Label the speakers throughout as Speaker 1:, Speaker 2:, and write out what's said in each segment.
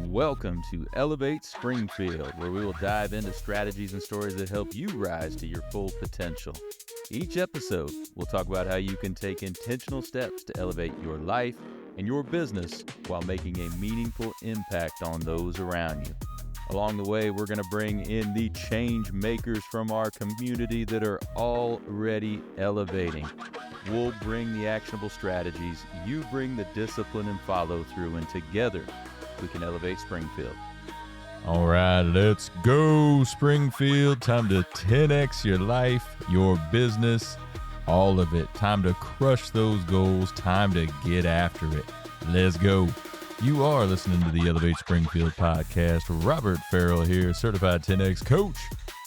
Speaker 1: Welcome to Elevate Springfield, where we will dive into strategies and stories that help you rise to your full potential. Each episode, we'll talk about how you can take intentional steps to elevate your life and your business while making a meaningful impact on those around you. Along the way, we're going to bring in the change makers from our community that are already elevating. We'll bring the actionable strategies, you bring the discipline and follow through, and together we can elevate Springfield.
Speaker 2: All right, let's go, Springfield. Time to 10x your life, your business, all of it. Time to crush those goals. Time to get after it. Let's go. You are listening to the Elevate Springfield podcast. Robert Farrell here, certified 10X coach,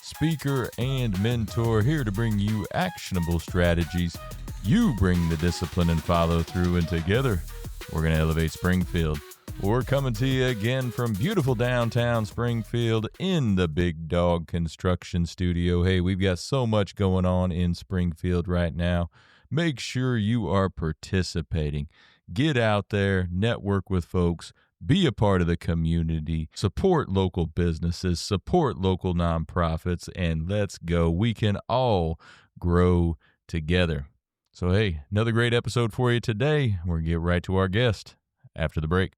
Speaker 2: speaker, and mentor, here to bring you actionable strategies. You bring the discipline and follow through, and together we're going to elevate Springfield. We're coming to you again from beautiful downtown Springfield in the Big Dog Construction Studio. Hey, we've got so much going on in Springfield right now. Make sure you are participating. Get out there, network with folks, be a part of the community, support local businesses, support local nonprofits, and let's go. We can all grow together. So, hey, another great episode for you today. We're going to get right to our guest after the break.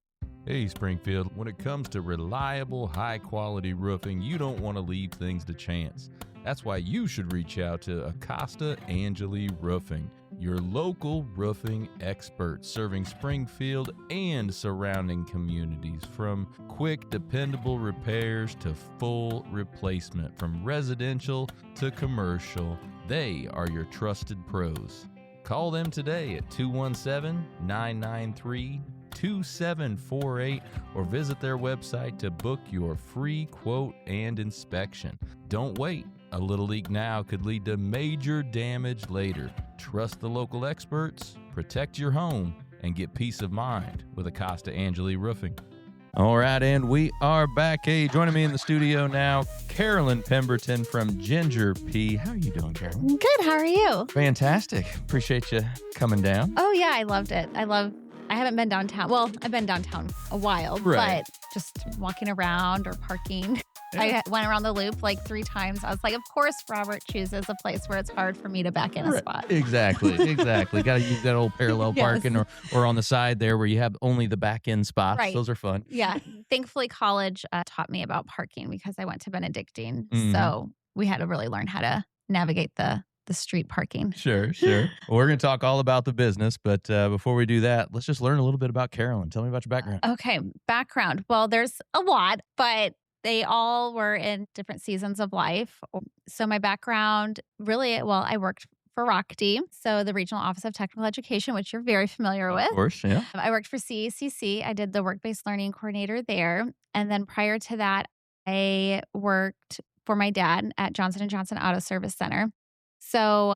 Speaker 2: Hey, Springfield, when it comes to reliable, high-quality roofing, you don't want to leave things to chance. That's why you should reach out to Acosta Angeli Roofing, your local roofing expert, serving Springfield and surrounding communities. From quick, dependable repairs to full replacement, from residential to commercial, they are your trusted pros. Call them today at 217-993-2748 or visit their website to book your free quote and inspection. Don't wait. A little leak now could lead to major damage later. Trust the local experts, protect your home, and get peace of mind with Acosta Angeli Roofing. All right, and we are back. Hey, joining me in the studio now, Carolyn Pemberton from Ginger P. How are you doing, Carolyn?
Speaker 3: Good. How are you?
Speaker 2: Fantastic. Appreciate you coming down.
Speaker 3: Oh, yeah. I loved it. I haven't been downtown. Well, I've been downtown a while,
Speaker 2: Right.
Speaker 3: But just walking around or parking.
Speaker 2: Yeah.
Speaker 3: I went around the loop like 3 times. I was like, of course, Robert chooses a place where it's hard for me to back in a spot.
Speaker 4: Exactly. Got to use that old parallel
Speaker 3: Yes.
Speaker 4: parking or on the side there where you have only the back end spots.
Speaker 3: Right.
Speaker 4: Those are fun.
Speaker 3: Yeah. Thankfully, college taught me about parking because I went to Benedictine.
Speaker 4: Mhm.
Speaker 3: So we had to really learn how to navigate the street parking.
Speaker 4: Sure. Well, we're going to talk all about the business, but before we do that, let's just learn a little bit about Carolyn. Tell me about your background.
Speaker 3: Okay, background. Well, there's a lot, but they all were in different seasons of life. So my background really, I worked for ROCD, so the Regional Office of Technical Education, which you're very familiar with.
Speaker 4: Of course, yeah.
Speaker 3: I worked for CACC. I did the work-based learning coordinator there. And then prior to that, I worked for my dad at Johnson & Johnson Auto Service Center. So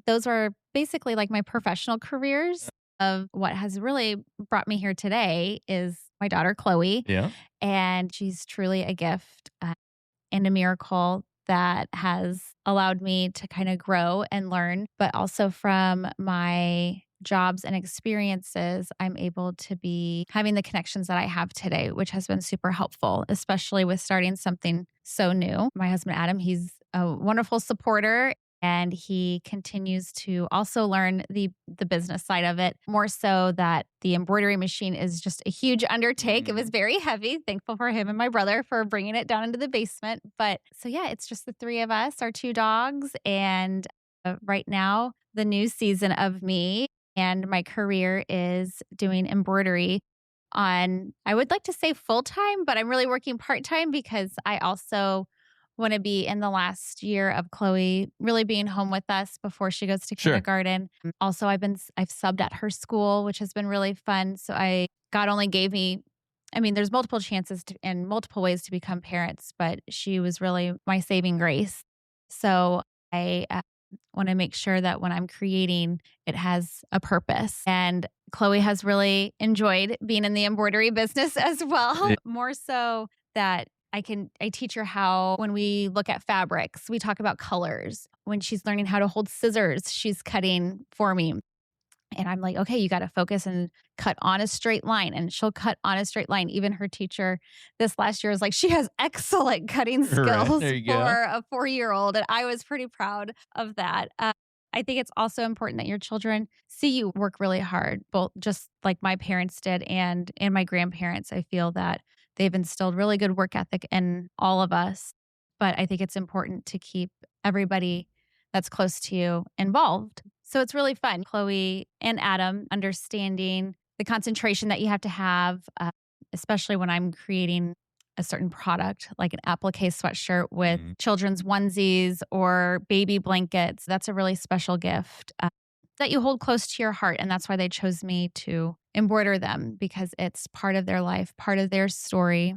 Speaker 3: those were basically like my professional careers. Of what has really brought me here today is my daughter, Chloe.
Speaker 4: Yeah.
Speaker 3: And she's truly a gift and a miracle that has allowed me to kind of grow and learn. But also from my jobs and experiences, I'm able to be having the connections that I have today, which has been super helpful, especially with starting something so new. My husband, Adam, he's a wonderful supporter. And he continues to also learn the business side of it, more so that the embroidery machine is just a huge undertake. It was very heavy. Thankful for him and my brother for bringing it down into the basement. But so, yeah, it's just the 3 of us, our 2 dogs. And right now, the new season of me and my career is doing embroidery on, I would like to say full-time, but I'm really working part-time because I also want to be in the last year of Chloe really being home with us before she goes to kindergarten. Also, I've subbed at her school, which has been really fun. So God only gave me, there's multiple chances and multiple ways to become parents, but she was really my saving grace. So I want to make sure that when I'm creating, it has a purpose. And Chloe has really enjoyed being in the embroidery business as well, more so that I teach her how, when we look at fabrics, we talk about colors. When she's learning how to hold scissors, she's cutting for me. And I'm like, okay, you got to focus and cut on a straight line. And she'll cut on a straight line. Even her teacher this last year was like, she has excellent cutting skills
Speaker 4: There you go.
Speaker 3: for a 4-year-old. And I was pretty proud of that. I think it's also important that your children see you work really hard, both just like my parents did and my grandparents. I feel that they've instilled really good work ethic in all of us. But I think it's important to keep everybody that's close to you involved. So it's really fun. Chloe and Adam understanding the concentration that you have to have, especially when I'm creating a certain product, like an applique sweatshirt with children's onesies or baby blankets. That's a really special gift that you hold close to your heart. And that's why they chose me to embroider them, because it's part of their life, part of their story.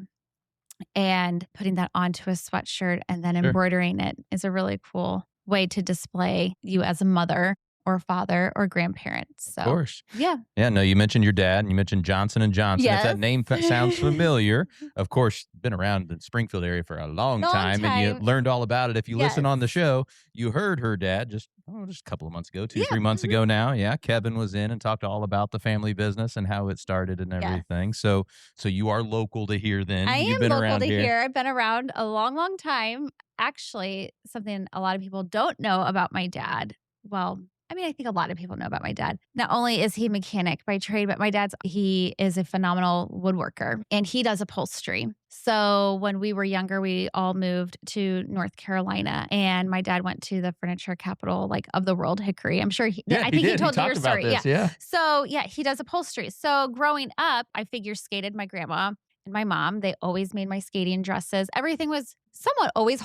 Speaker 3: And putting that onto a sweatshirt and then embroidering it is a really cool way to display you as a mother or father or grandparent. So,
Speaker 4: of course.
Speaker 3: Yeah.
Speaker 4: Yeah, no, you mentioned your dad and you mentioned Johnson & Johnson.
Speaker 3: Yes.
Speaker 4: If that name sounds familiar, of course, been around the Springfield area for a long time. And you learned all about it. If you listen on the show, you heard her dad just a couple of months ago, 3 months ago now. Yeah, Kevin was in and talked all about the family business and how it started and everything. So you are local to here then.
Speaker 3: You've been local around to here. I've been around a long, long time. Actually, something a lot of people don't know about my dad. Well, I mean, I think a lot of people know about my dad. Not only is he a mechanic by trade, but he is a phenomenal woodworker and he does upholstery. So when we were younger, we all moved to North Carolina and my dad went to the furniture capital of the world, Hickory. I'm sure I think he told you your story.
Speaker 4: Yeah.
Speaker 3: So he does upholstery. So growing up, I figure skated. My grandma and my mom, they always made my skating dresses. Everything was somewhat always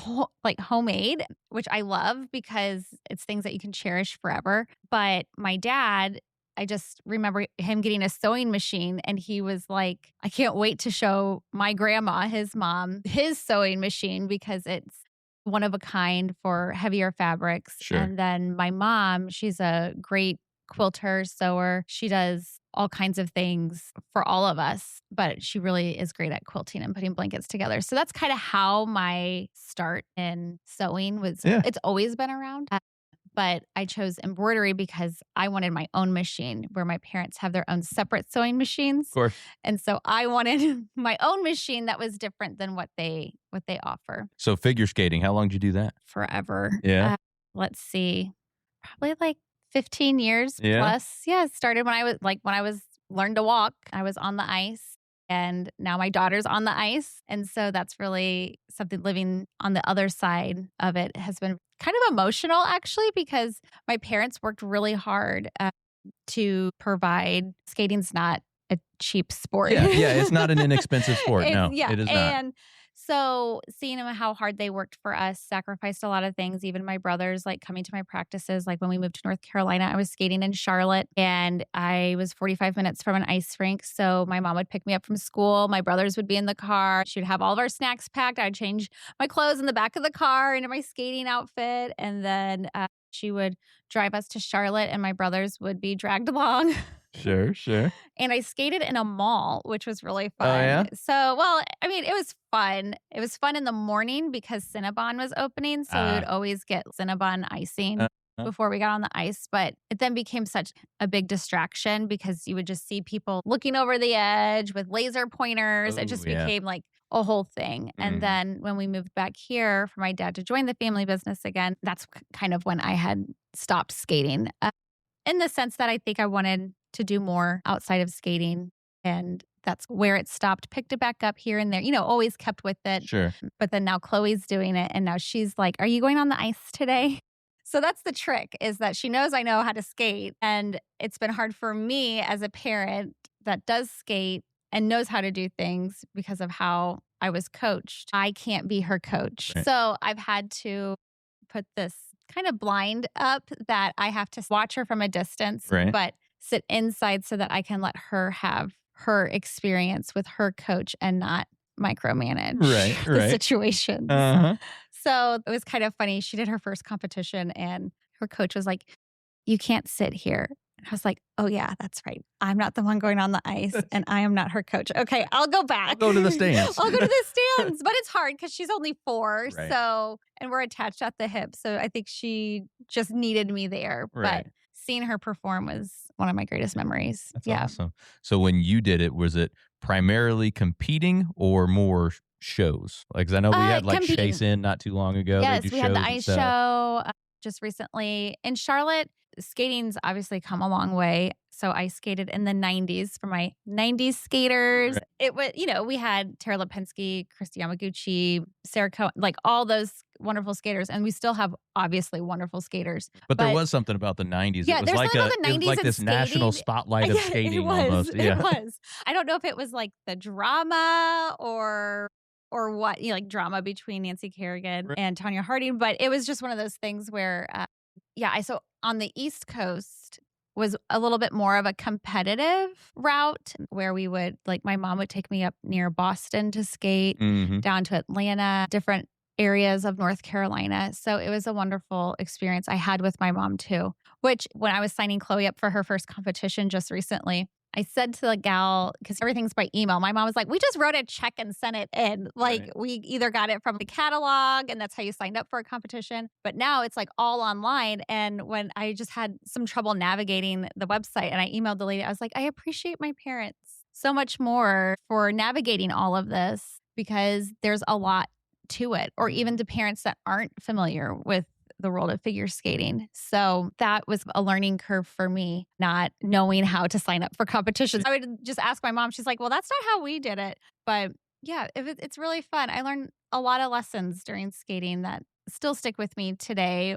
Speaker 3: homemade, which I love because it's things that you can cherish forever. But my dad, I just remember him getting a sewing machine and he was like, I can't wait to show my grandma, his mom, his sewing machine because it's one of a kind for heavier fabrics.
Speaker 4: Sure.
Speaker 3: And then my mom, she's a great quilter, sewer. She does all kinds of things for all of us, but she really is great at quilting and putting blankets together. So that's kind of how my start in sewing was.
Speaker 4: Yeah.
Speaker 3: It's always been around. But I chose embroidery because I wanted my own machine where my parents have their own separate sewing machines.
Speaker 4: Of course.
Speaker 3: And so I wanted my own machine that was different than what they offer.
Speaker 4: So figure skating, how long did you do that?
Speaker 3: Forever.
Speaker 4: Yeah.
Speaker 3: Let's see. Probably 15 years plus. Yeah. It started when I was learned to walk. I was on the ice and now my daughter's on the ice. And so that's really something. Living on the other side of it has been kind of emotional actually, because my parents worked really hard to provide. Skating's not a cheap sport.
Speaker 4: Yeah, it's not an inexpensive sport. No, it is not.
Speaker 3: And so seeing them how hard they worked for us, sacrificed a lot of things. Even my brothers, coming to my practices, when we moved to North Carolina, I was skating in Charlotte and I was 45 minutes from an ice rink. So my mom would pick me up from school. My brothers would be in the car. She would have all of our snacks packed. I'd change my clothes in the back of the car into my skating outfit. And then she would drive us to Charlotte and my brothers would be dragged along.
Speaker 4: Sure.
Speaker 3: And I skated in a mall, which was really fun.
Speaker 4: Oh, yeah?
Speaker 3: So, it was fun. It was fun in the morning because Cinnabon was opening. So we would always get Cinnabon icing before we got on the ice. But it then became such a big distraction because you would just see people looking over the edge with laser pointers. It just became a whole thing. And then when we moved back here for my dad to join the family business again, that's kind of when I had stopped skating. In the sense that I think I wanted to do more outside of skating. And that's where it stopped, picked it back up here and there, always kept with it.
Speaker 4: Sure.
Speaker 3: But then now Chloe's doing it. And now she's like, are you going on the ice today? So that's the trick, is that she knows I know how to skate. And it's been hard for me as a parent that does skate and knows how to do things because of how I was coached. I can't be her coach.
Speaker 4: Right.
Speaker 3: So I've had to put this kind of blind up that I have to watch her from a distance, but sit inside so that I can let her have her experience with her coach and not micromanage the situation. So it was kind of funny. She did her first competition and her coach was like, you can't sit here. I was like, oh yeah, that's right. I'm not the one going on the ice and I am not her coach. Okay, I'll go back.
Speaker 4: I'll go to the stands.
Speaker 3: I'll go to the stands. But it's hard because she's only 4. So, and we're attached at the hip. So I think she just needed me there.
Speaker 4: Right.
Speaker 3: But seeing her perform was one of my greatest memories.
Speaker 4: That's awesome. So when you did it, was it primarily competing or more shows? Like, 'cause I know we had like
Speaker 3: competing.
Speaker 4: Chase In not too long ago.
Speaker 3: Yes,
Speaker 4: They do
Speaker 3: we had the
Speaker 4: shows and
Speaker 3: ice
Speaker 4: stuff.
Speaker 3: show just recently in Charlotte. Skating's obviously come a long way. So I skated in the 90s for my 90s skaters.
Speaker 4: Right.
Speaker 3: It was, we had Tara Lipinski, Christy Yamaguchi, Sarah Cohen, like all those wonderful skaters. And we still have obviously wonderful skaters.
Speaker 4: But there was something about the 90s.
Speaker 3: Yeah,
Speaker 4: it was
Speaker 3: there's
Speaker 4: like
Speaker 3: something about the
Speaker 4: it was
Speaker 3: 90s
Speaker 4: like
Speaker 3: and
Speaker 4: this national
Speaker 3: skating.
Speaker 4: spotlight of
Speaker 3: Yeah,
Speaker 4: skating
Speaker 3: it was,
Speaker 4: almost. Yeah.
Speaker 3: It was. I don't know if it was like the drama or what, like drama between Nancy Kerrigan and Tanya Harding. But it was just one of those things where, so on the East Coast was a little bit more of a competitive route where we would, like, my mom would take me up near Boston to skate, down to Atlanta, different areas of North Carolina. So it was a wonderful experience I had with my mom too, which when I was signing Chloe up for her first competition just recently, I said to the gal, because everything's by email, my mom was like, we just wrote a check and sent it in. Like, we either got it from the catalog and that's how you signed up for a competition. But now it's like all online. And when I just had some trouble navigating the website and I emailed the lady, I was like, I appreciate my parents so much more for navigating all of this because there's a lot to it, or even to parents that aren't familiar with the world of figure skating. So that was a learning curve for me, not knowing how to sign up for competitions. I would just ask my mom. She's like, well, that's not how we did it. But yeah, it's really fun. I learned a lot of lessons during skating that still stick with me today.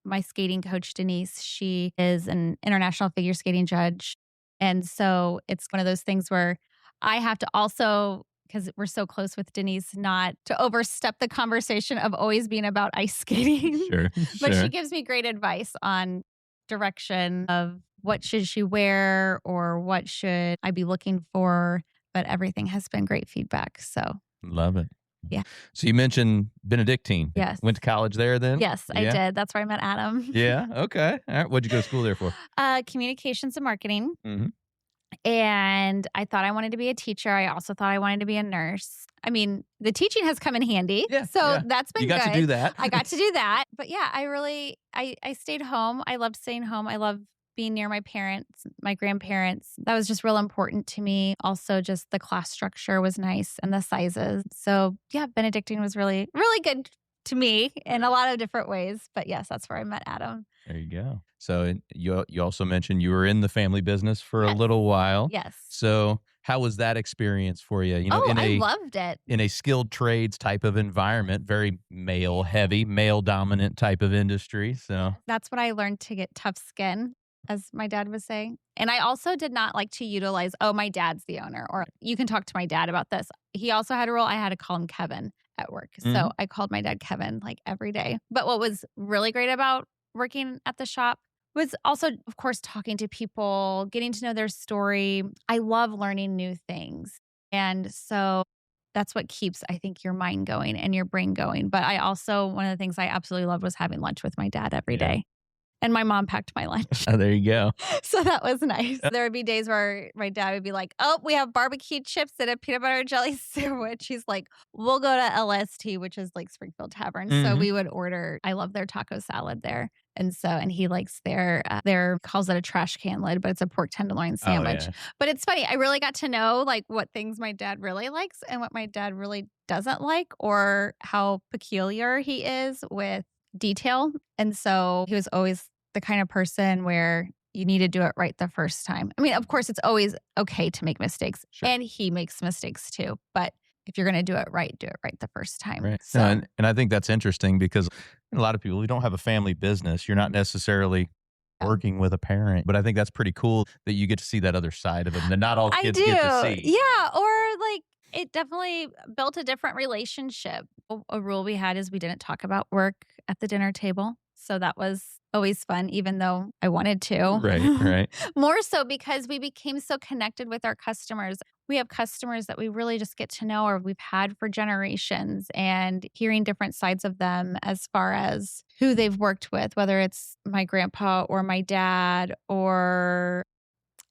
Speaker 3: My skating coach, Denise, she is an international figure skating judge. And so it's one of those things where I have to also, because we're so close with Denise, not to overstep the conversation of always being about ice skating.
Speaker 4: Sure.
Speaker 3: But she gives me great advice on direction of what should she wear or what should I be looking for. But everything has been great feedback. So
Speaker 4: love it.
Speaker 3: Yeah.
Speaker 4: So you mentioned Benedictine.
Speaker 3: Yes.
Speaker 4: Went to college there then?
Speaker 3: Yes, I did. That's where I met Adam.
Speaker 4: Yeah. Okay. All right. What'd you go to school there for?
Speaker 3: Communications and marketing. And I thought I wanted to be a teacher. I also thought I wanted to be a nurse. I mean, the teaching has come in handy.
Speaker 4: Yeah,
Speaker 3: so that's been good.
Speaker 4: You got to do that.
Speaker 3: I got to do that. But yeah, I stayed home. I loved staying home. I love being near my parents, my grandparents. That was just real important to me. Also, just the class structure was nice and the sizes. So yeah, Benedictine was really, really good to me in a lot of different ways. But yes, that's where I met Adam.
Speaker 4: There you go. So you also mentioned you were in the family business for a little while.
Speaker 3: Yes.
Speaker 4: So how was that experience for you?
Speaker 3: I loved it.
Speaker 4: In a skilled trades type of environment, very male heavy, male dominant type of industry. So
Speaker 3: that's what I learned, to get tough skin, as my dad was saying. And I also did not like to utilize, my dad's the owner, or you can talk to my dad about this. He also had a role. I had to call him Kevin at work. So I called my dad Kevin like every day. But what was really great about working at the shop was also, of course, talking to people, getting to know their story. I love learning new things. And so that's what keeps, I think, your mind going and your brain going. But I also, one of the things I absolutely loved was having lunch with my dad every day. And my mom packed my lunch.
Speaker 4: Oh, there you go.
Speaker 3: So that was nice. There would be days where my dad would be like, we have barbecue chips and a peanut butter jelly sandwich. He's like, we'll go to LST, which is like Springfield Tavern. So we would order, I love their taco salad there. And he likes their calls it a trash can lid, but it's a pork tenderloin sandwich. Oh, yeah. But it's funny. I really got to know like what things my dad really likes and what my dad really doesn't like, or how peculiar he is with detail. And so he was always the kind of person where you need to do it right the first time. I mean, of course, it's always okay to make mistakes. Sure. And he makes mistakes too. But if you're going to do it right the first time.
Speaker 4: Right.
Speaker 3: So,
Speaker 4: and I think that's interesting because a lot of people who don't have a family business, you're not necessarily working with a parent. But I think that's pretty cool that you get to see that other side of them that not all kids get to see.
Speaker 3: Yeah. Or like, it definitely built a different relationship. A rule we had is we didn't talk about work at the dinner table. So that was always fun, even though I wanted to.
Speaker 4: Right.
Speaker 3: More so because we became so connected with our customers. We have customers that we really just get to know, or we've had for generations, and hearing different sides of them as far as who they've worked with, whether it's my grandpa or my dad or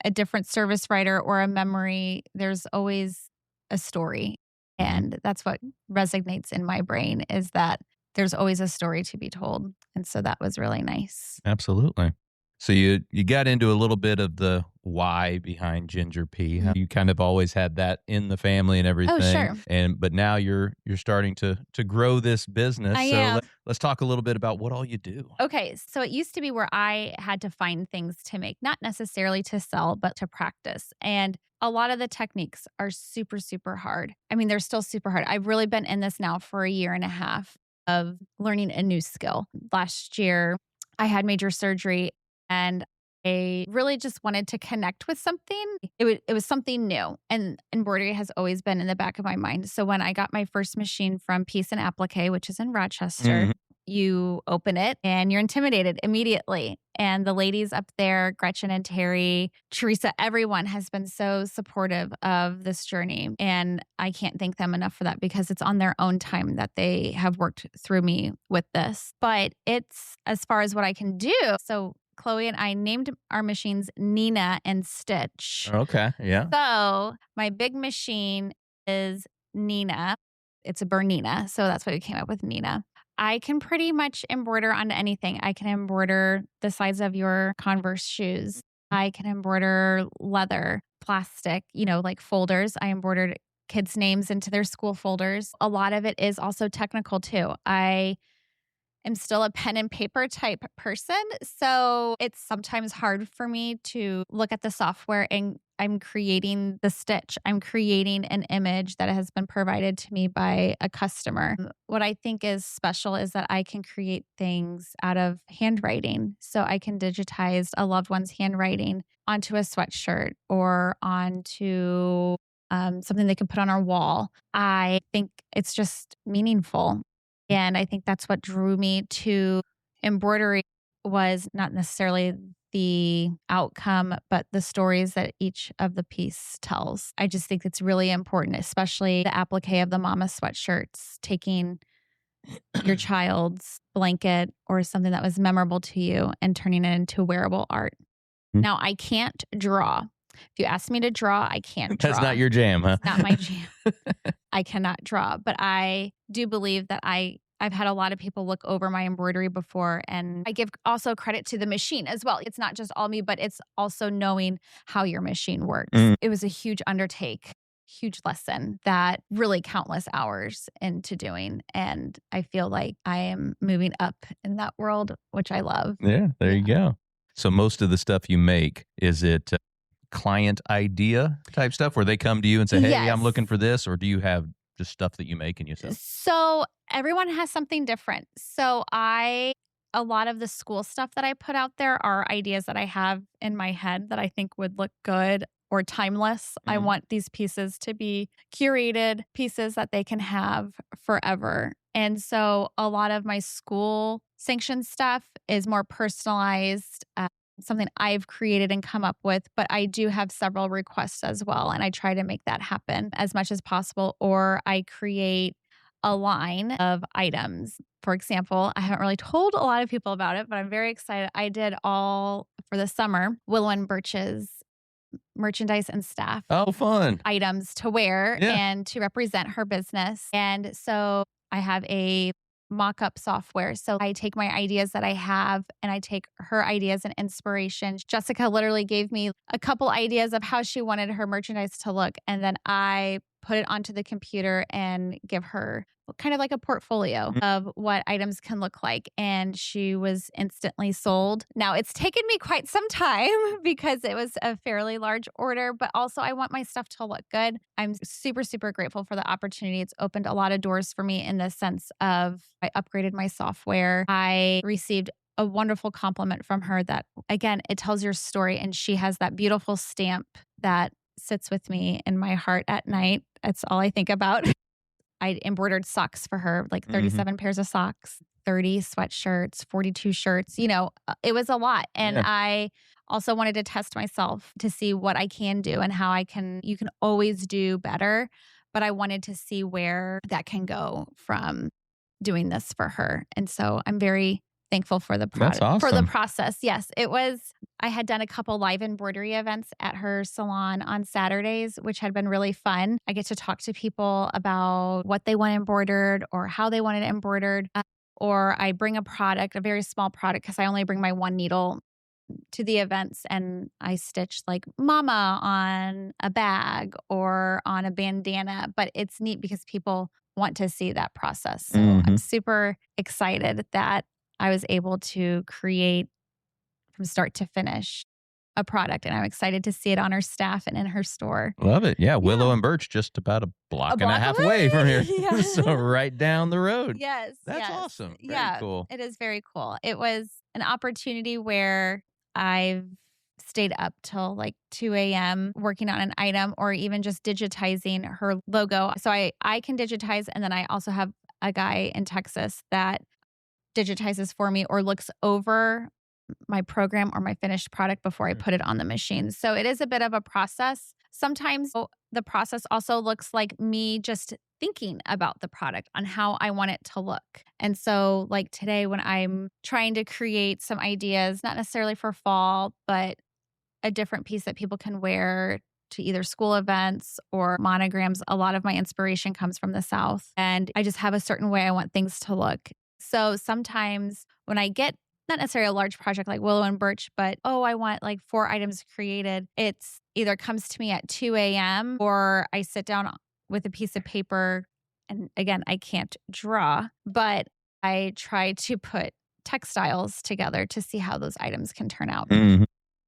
Speaker 3: a different service writer or a memory. There's always a story. And that's what resonates in my brain, is that there's always a story to be told. And so that was really nice.
Speaker 4: Absolutely. So you got into a little bit of the why behind Ginger Pea. How you kind of always had that in the family and everything.
Speaker 3: Oh, sure.
Speaker 4: But now you're starting to grow this business.
Speaker 3: I am.
Speaker 4: Let's talk a little bit about what all you do.
Speaker 3: Okay, so it used to be where I had to find things to make, not necessarily to sell, but to practice. And a lot of the techniques are super, super hard. I mean, they're still super hard. I've really been in this now for a year and a half of learning a new skill. Last year, I had major surgery and I really just wanted to connect with something. It was something new, and embroidery has always been in the back of my mind. So when I got my first machine from Piece and Applique, which is in Rochester, you open it and you're intimidated immediately. And the ladies up there, Gretchen and Terry, Teresa, everyone has been so supportive of this journey. And I can't thank them enough for that because it's on their own time that they have worked through me with this. But it's as far as what I can do. So Chloe and I named our machines Nina and Stitch.
Speaker 4: Okay, yeah.
Speaker 3: So my big machine is Nina. It's a Bernina. So that's why we came up with Nina. I can pretty much embroider on anything. I can embroider the sides of your Converse shoes. I can embroider leather, plastic, like folders. I embroidered kids' names into their school folders. A lot of it is also technical too. I am still a pen and paper type person. So it's sometimes hard for me to look at the software and I'm creating the stitch. I'm creating an image that has been provided to me by a customer. What I think is special is that I can create things out of handwriting. So I can digitize a loved one's handwriting onto a sweatshirt or onto something they can put on our wall. I think it's just meaningful. And I think that's what drew me to embroidery was not necessarily the outcome, but the stories that each of the piece tells. I just think it's really important, especially the applique of the mama sweatshirts, taking your child's blanket or something that was memorable to you and turning it into wearable art. Now, I can't draw. If you ask me to draw, I can't draw.
Speaker 4: That's not your jam, huh?
Speaker 3: It's not my jam. I cannot draw, but I do believe that I've had a lot of people look over my embroidery before, and I give also credit to the machine as well. It's not just all me, but it's also knowing how your machine works. It was a huge undertake, huge lesson that really countless hours into doing. And I feel like I am moving up in that world, which I love.
Speaker 4: Yeah, there you go. So most of the stuff you make, is it client idea type stuff where they come to you and say, hey,
Speaker 3: Yes.
Speaker 4: I'm looking for this? Or do you have just stuff that you make and you sell?
Speaker 3: So everyone has something different. So a lot of the school stuff that I put out there are ideas that I have in my head that I think would look good or timeless. I want these pieces to be curated pieces that they can have forever. And so a lot of my school sanctioned stuff is more personalized, something I've created and come up with, but I do have several requests as well. And I try to make that happen as much as possible, or I create a line of items. For example, I haven't really told a lot of people about it, but I'm very excited. I did all for the summer, Willow and Birch's merchandise and staff.
Speaker 4: Oh, fun.
Speaker 3: Items to wear and to represent her business. And so I have a mock-up software. So I take my ideas that I have and I take her ideas and inspiration. Jessica literally gave me a couple ideas of how she wanted her merchandise to look. And then I put it onto the computer and give her kind of like a portfolio of what items can look like. And she was instantly sold. Now, it's taken me quite some time because it was a fairly large order, but also I want my stuff to look good. I'm super, super grateful for the opportunity. It's opened a lot of doors for me in the sense of I upgraded my software. I received a wonderful compliment from her that, again, it tells your story. And she has that beautiful stamp that sits with me in my heart at night. That's all I think about. I embroidered socks for her, like 37 pairs of socks, 30 sweatshirts, 42 shirts. It was a lot. And I also wanted to test myself to see what I can do and how you can always do better. But I wanted to see where that can go from doing this for her. And so I'm very thankful for the product,
Speaker 4: That's awesome.
Speaker 3: for the process. Yes, it was. I had done a couple live embroidery events at her salon on Saturdays, which had been really fun. I get to talk to people about what they want embroidered or how they want it embroidered. Or I bring a product, a very small product, because I only bring my one needle to the events and I stitch like mama on a bag or on a bandana. But it's neat because people want to see that process. So I'm super excited that I was able to create from start to finish a product, and I'm excited to see it on her staff and in her store.
Speaker 4: Love it. Yeah. Willow and Birch, just about a block and a half away from here.
Speaker 3: Yeah.
Speaker 4: So right down the road.
Speaker 3: Yes.
Speaker 4: That's
Speaker 3: yes.
Speaker 4: awesome. Very
Speaker 3: Yeah.
Speaker 4: cool.
Speaker 3: It is very cool. It was an opportunity where I've stayed up till like 2 a.m. working on an item or even just digitizing her logo. So I can digitize, and then I also have a guy in Texas that digitizes for me or looks over my program or my finished product before I put it on the machine. So it is a bit of a process. Sometimes the process also looks like me just thinking about the product on how I want it to look. And so like today when I'm trying to create some ideas, not necessarily for fall, but a different piece that people can wear to either school events or monograms, a lot of my inspiration comes from the South. And I just have a certain way I want things to look. So sometimes when I get not necessarily a large project like Willow and Birch, but I want like 4 items created. It's either comes to me at 2 a.m. or I sit down with a piece of paper. And again, I can't draw, but I try to put textiles together to see how those items can turn out.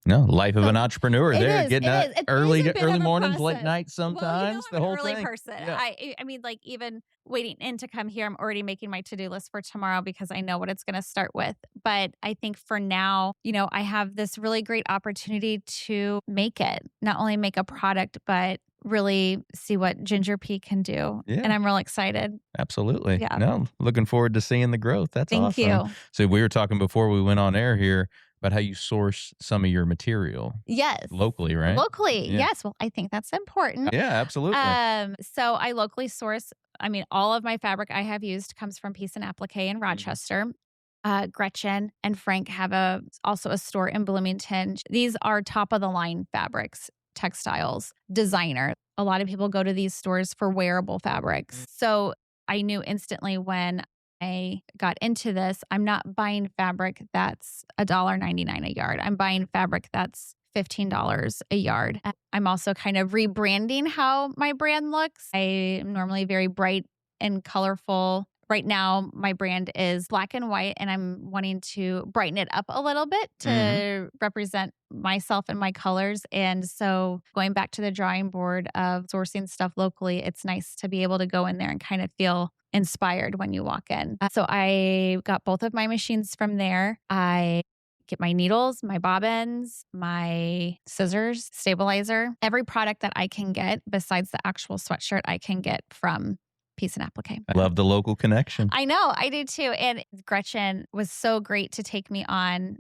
Speaker 4: No, life of an entrepreneur there, getting up early mornings,
Speaker 3: process.
Speaker 4: Late nights sometimes, the whole
Speaker 3: I'm an early
Speaker 4: thing.
Speaker 3: person.
Speaker 4: Yeah.
Speaker 3: I mean, like even waiting in to come here, I'm already making my to-do list for tomorrow because I know what it's going to start with. But I think for now, I have this really great opportunity to make it, not only make a product, but really see what Ginger Pea can do.
Speaker 4: Yeah.
Speaker 3: And I'm real excited.
Speaker 4: Absolutely.
Speaker 3: Yeah.
Speaker 4: No, looking forward to seeing the growth. That's awesome.
Speaker 3: Thank you.
Speaker 4: So we were talking before we went on air here about how you source some of your material.
Speaker 3: Yes.
Speaker 4: Locally, right?
Speaker 3: Locally. Yeah. Yes. Well, I think that's important.
Speaker 4: Yeah, absolutely.
Speaker 3: So I locally source, all of my fabric I have used comes from Piece and Applique in Rochester. Gretchen and Frank have also a store in Bloomington. These are top of the line fabrics, textiles, designer. A lot of people go to these stores for wearable fabrics. So I knew instantly when I got into this, I'm not buying fabric that's $1.99 a yard. I'm buying fabric that's $15 a yard. I'm also kind of rebranding how my brand looks. I am normally very bright and colorful. Right now, my brand is black and white, and I'm wanting to brighten it up a little bit to represent myself and my colors. And so going back to the drawing board of sourcing stuff locally, it's nice to be able to go in there and kind of feel inspired when you walk in. So I got both of my machines from there. I get my needles, my bobbins, my scissors, stabilizer, every product that I can get besides the actual sweatshirt I can get from Piece and Applique.
Speaker 4: I love the local connection.
Speaker 3: I know, I do too. And Gretchen was so great to take me on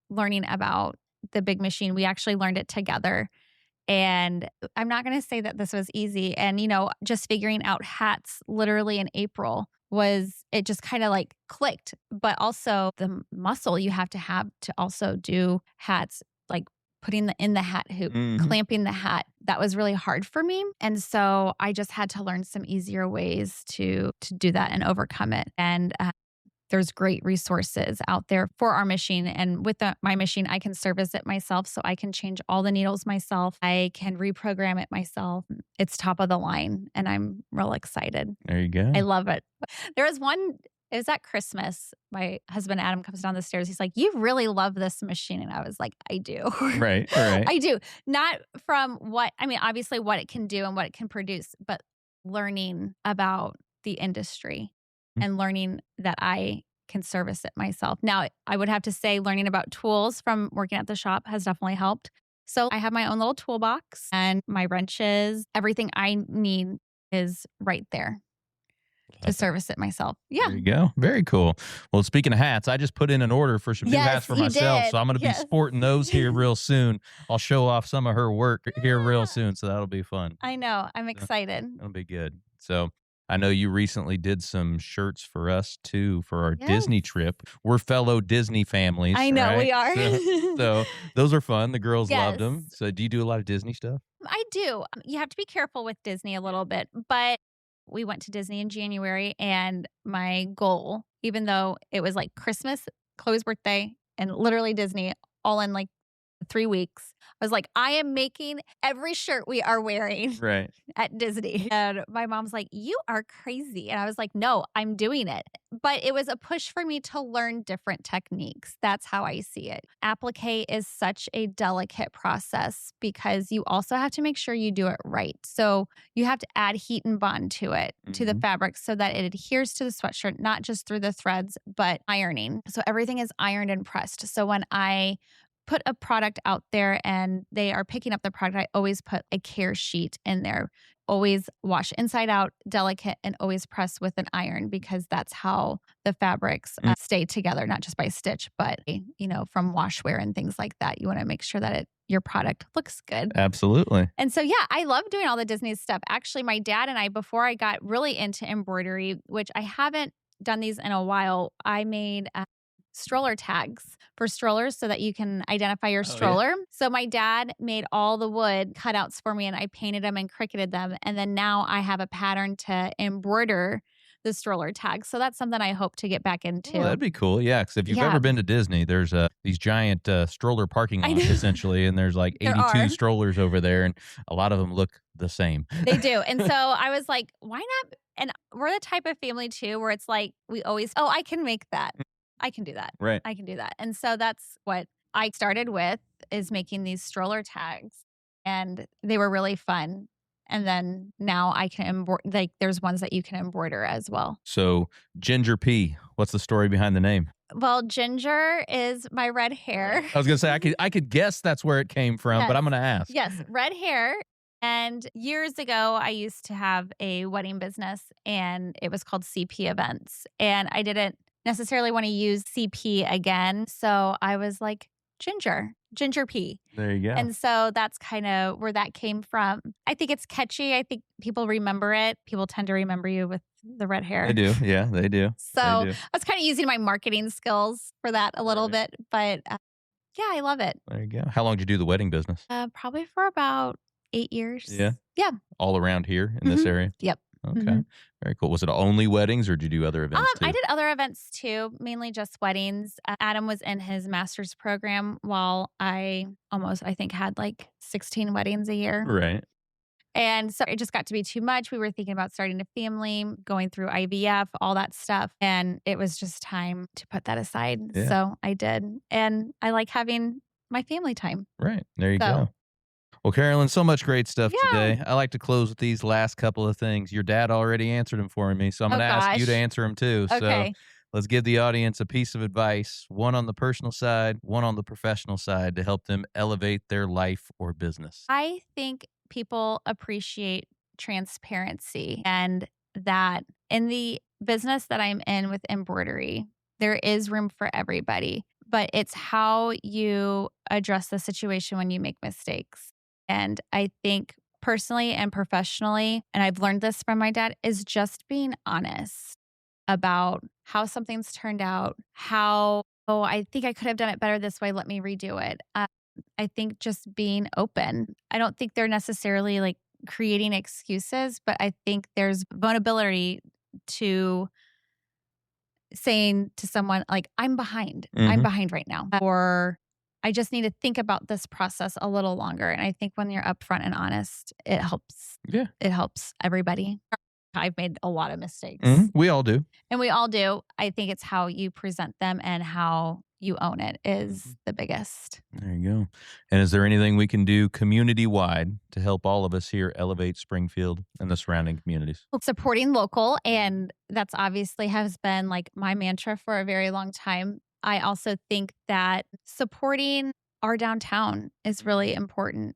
Speaker 3: learning about the big machine. We actually learned it together. And I'm not going to say that this was easy. And, just figuring out hats literally in April it just kind of like clicked. But also the muscle you have to also do hats, like putting in the hat hoop, clamping the hat. That was really hard for me. And so I just had to learn some easier ways to do that and overcome it. And there's great resources out there for our machine. And with my machine, I can service it myself. So I can change all the needles myself. I can reprogram it myself. It's top of the line. And I'm real excited.
Speaker 4: There you go.
Speaker 3: I love it. There was one, it was at Christmas. My husband, Adam, comes down the stairs. He's like, "You really love this machine." And I was like, "I do."
Speaker 4: Right.
Speaker 3: I do. Not from obviously what it can do and what it can produce, but learning about the industry and learning that I can service it myself. Now, I would have to say learning about tools from working at the shop has definitely helped. So I have my own little toolbox and my wrenches. Everything I need is right there to service it myself. Yeah.
Speaker 4: There you go. Very cool. Well, speaking of hats, I just put in an order for some new hats for myself. So I'm going to be sporting those here real soon. I'll show off some of her work here real soon. So that'll be fun.
Speaker 3: I know. I'm excited.
Speaker 4: That'll be good. So I know you recently did some shirts for us too for our Disney trip. We're fellow Disney families.
Speaker 3: I know,
Speaker 4: right?
Speaker 3: we are.
Speaker 4: So those are fun. The girls loved them. So do you do a lot of Disney stuff?
Speaker 3: I do. You have to be careful with Disney a little bit, but we went to Disney in January, and my goal, even though it was like Christmas, Chloe's birthday, and literally Disney all in like 3 weeks. I was like, I am making every shirt we are wearing at Disney. And my mom's like, you are crazy. And I was like, no, I'm doing it. But it was a push for me to learn different techniques. That's how I see it. Applique is such a delicate process because you also have to make sure you do it right. So you have to add heat and bond to it, to the fabric, so that it adheres to the sweatshirt, not just through the threads, but ironing. So everything is ironed and pressed. So when I put a product out there and they are picking up the product, I always put a care sheet in there. Always wash inside out, delicate, and always press with an iron because that's how the fabrics stay together, not just by stitch, but from wash wear and things like that. You want to make sure that your product looks good.
Speaker 4: Absolutely.
Speaker 3: And so, yeah, I love doing all the Disney stuff. Actually, my dad and I, before I got really into embroidery, which I haven't done these in a while, I made stroller tags for strollers so that you can identify your stroller. Yeah. So my dad made all the wood cutouts for me and I painted them and cricketed them. And then now I have a pattern to embroider the stroller tags. So that's something I hope to get back into.
Speaker 4: Oh, that'd be cool. Yeah. Because if you've ever been to Disney, there's these giant stroller parking lots essentially. And there's like 82 strollers over there. And a lot of them look the same.
Speaker 3: They do. And so I was like, why not? And we're the type of family too, where it's like, we always, I can make that. I can do that.
Speaker 4: Right.
Speaker 3: I can do that. And so that's what I started with, is making these stroller tags. And they were really fun. And then now I can embroider, like there's ones that you can embroider as well.
Speaker 4: So Ginger P, what's the story behind the name?
Speaker 3: Well, Ginger is my red hair.
Speaker 4: I was going to say, I could guess that's where it came from, but I'm going to ask.
Speaker 3: Yes, red hair. And years ago, I used to have a wedding business and it was called CP Events. And I didn't necessarily want to use CP again. So I was like, Ginger P.
Speaker 4: There you go.
Speaker 3: And so that's kind of where that came from. I think it's catchy. I think people remember it. People tend to remember you with the red hair.
Speaker 4: They do. Yeah, they do.
Speaker 3: So I was kind of using my marketing skills for that a little bit. But yeah, I love it.
Speaker 4: There you go. How long did you do the wedding business?
Speaker 3: Probably for about 8 years.
Speaker 4: Yeah.
Speaker 3: Yeah.
Speaker 4: All around here in this area?
Speaker 3: Yep.
Speaker 4: Okay. Very cool. Was it only weddings or did you do other events too?
Speaker 3: I did other events too, mainly just weddings. Adam was in his master's program while I think had like 16 weddings a year.
Speaker 4: Right.
Speaker 3: And so it just got to be too much. We were thinking about starting a family, going through IVF, all that stuff. And it was just time to put that aside. Yeah. So I did. And I like having my family time.
Speaker 4: Right. There you go. Well, Carolyn, so much great stuff today. I like to close with these last couple of things. Your dad already answered them for me, so I'm going to ask you to answer them too. Okay. So let's give the audience a piece of advice, one on the personal side, one on the professional side, to help them elevate their life or business.
Speaker 3: I think people appreciate transparency, and that in the business that I'm in with embroidery, there is room for everybody, but it's how you address the situation when you make mistakes. And I think personally and professionally, and I've learned this from my dad, is just being honest about how something's turned out, I think I could have done it better this way, let me redo it. I think just being open. I don't think they're necessarily like creating excuses, but I think there's vulnerability to saying to someone like, I'm behind. I'm behind right now. Or I just need to think about this process a little longer. And I think when you're upfront and honest, it helps. Yeah. It helps everybody. I've made a lot of mistakes.
Speaker 4: We all do.
Speaker 3: And we all do. I think it's how you present them and how you own it is the biggest.
Speaker 4: There you go. And is there anything we can do community-wide to help all of us here elevate Springfield and the surrounding communities?
Speaker 3: Supporting local. And that's obviously has been like my mantra for a very long time. I also think that supporting our downtown is really important,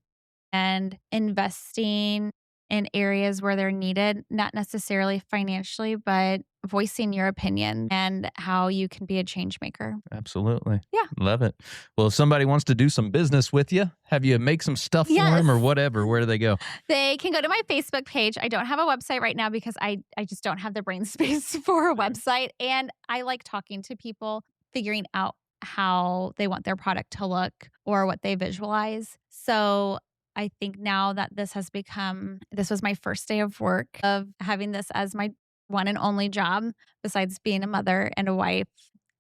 Speaker 3: and investing in areas where they're needed, not necessarily financially, but voicing your opinion and how you can be a change maker.
Speaker 4: Absolutely.
Speaker 3: Yeah.
Speaker 4: Love it. Well, if somebody wants to do some business with you, have you make some stuff for them or whatever, where do they go?
Speaker 3: They can go to my Facebook page. I don't have a website right now because I just don't have the brain space for a website. And I like talking to people, figuring out how they want their product to look or what they visualize. So I think now that this was my first day of work, of having this as my one and only job, besides being a mother and a wife,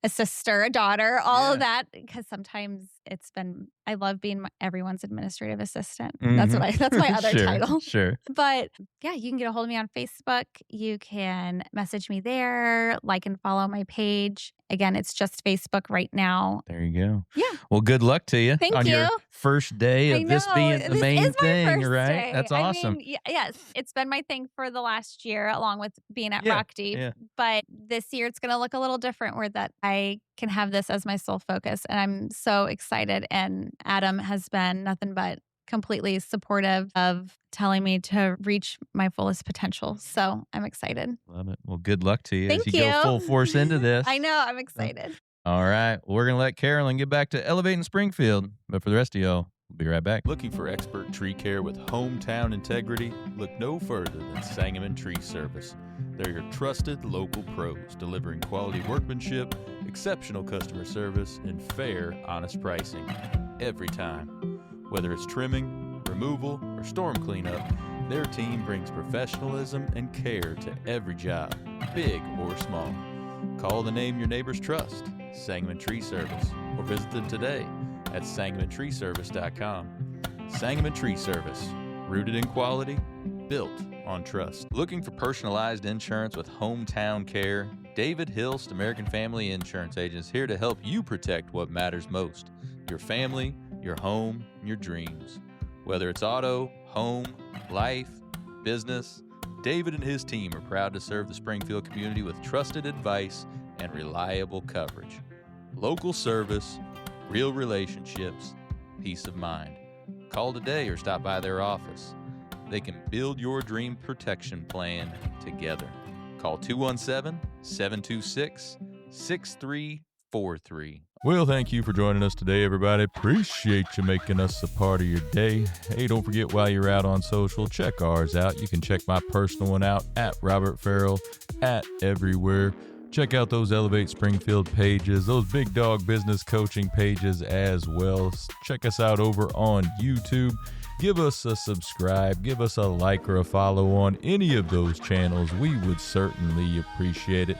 Speaker 3: a sister, a daughter, all of that, because sometimes I love being everyone's administrative assistant. That's my other title.
Speaker 4: Sure.
Speaker 3: But yeah, you can get a hold of me on Facebook. You can message me there, like and follow my page. Again, it's just Facebook right now.
Speaker 4: There you go.
Speaker 3: Yeah.
Speaker 4: Well, good luck to you.
Speaker 3: Thank
Speaker 4: on
Speaker 3: you.
Speaker 4: your first day of this being the main thing, right?
Speaker 3: Day.
Speaker 4: That's awesome.
Speaker 3: Yes, it's been my thing for the last year, along with being at Rock Deep.
Speaker 4: Yeah.
Speaker 3: But this year, it's going to look a little different, where that I can have this as my sole focus, and I'm so excited. And Adam has been nothing but completely supportive of telling me to reach my fullest potential. So I'm excited.
Speaker 4: Love it. Well, good luck to you
Speaker 3: Thank
Speaker 4: as you go full force into this.
Speaker 3: I know. I'm excited.
Speaker 4: All right. Well, we're going to let Carolyn get back to elevating Springfield. But for the rest of y'all, we'll be right back.
Speaker 1: Looking for expert tree care with hometown integrity? Look no further than Sangamon Tree Service. They're your trusted local pros, delivering quality workmanship, exceptional customer service, and fair, honest pricing every time. Whether it's trimming, removal, or storm cleanup, their team brings professionalism and care to every job, big or small. Call the name your neighbors trust, Sangamon Tree Service, or visit them today at sangamontreeservice.com. Sangamon Tree Service, rooted in quality, built on trust. Looking for personalized insurance with hometown care? David Hilst American Family Insurance Agents here to help you protect what matters most: your family, your home, and your dreams. Whether it's auto, home, life, business, David and his team are proud to serve the Springfield community with trusted advice and reliable coverage. Local service, real relationships, peace of mind. Call today or stop by their office. They can build your dream protection plan together. Call 217-726-6343.
Speaker 2: Well, thank you for joining us today, everybody. Appreciate you making us a part of your day. Hey, don't forget, while you're out on social, check ours out. You can check my personal one out at Robert Farrell @everywhere. Check out those Elevate Springfield pages, those Big Dog Business Coaching pages as well. Check us out over on YouTube. Give us a subscribe, give us a like or a follow on any of those channels. We would certainly appreciate it.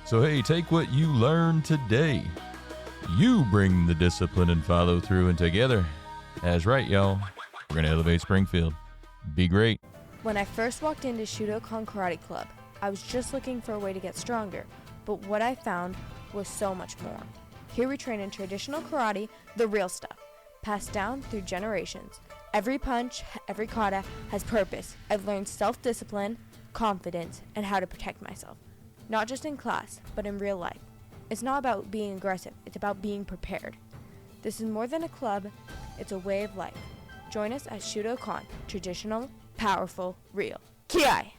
Speaker 2: So hey, take what you learned today. You bring the discipline and follow through, and together, that's right, y'all, we're going to elevate Springfield. Be great.
Speaker 5: When I first walked into Shudokan Karate Club, I was just looking for a way to get stronger, but what I found was so much more. Here we train in traditional karate, the real stuff, passed down through generations. Every punch, every kata has purpose. I've learned self-discipline, confidence, and how to protect myself. Not just in class, but in real life. It's not about being aggressive, it's about being prepared. This is more than a club, it's a way of life. Join us at Shudokan, traditional, powerful, real. Ki-ai!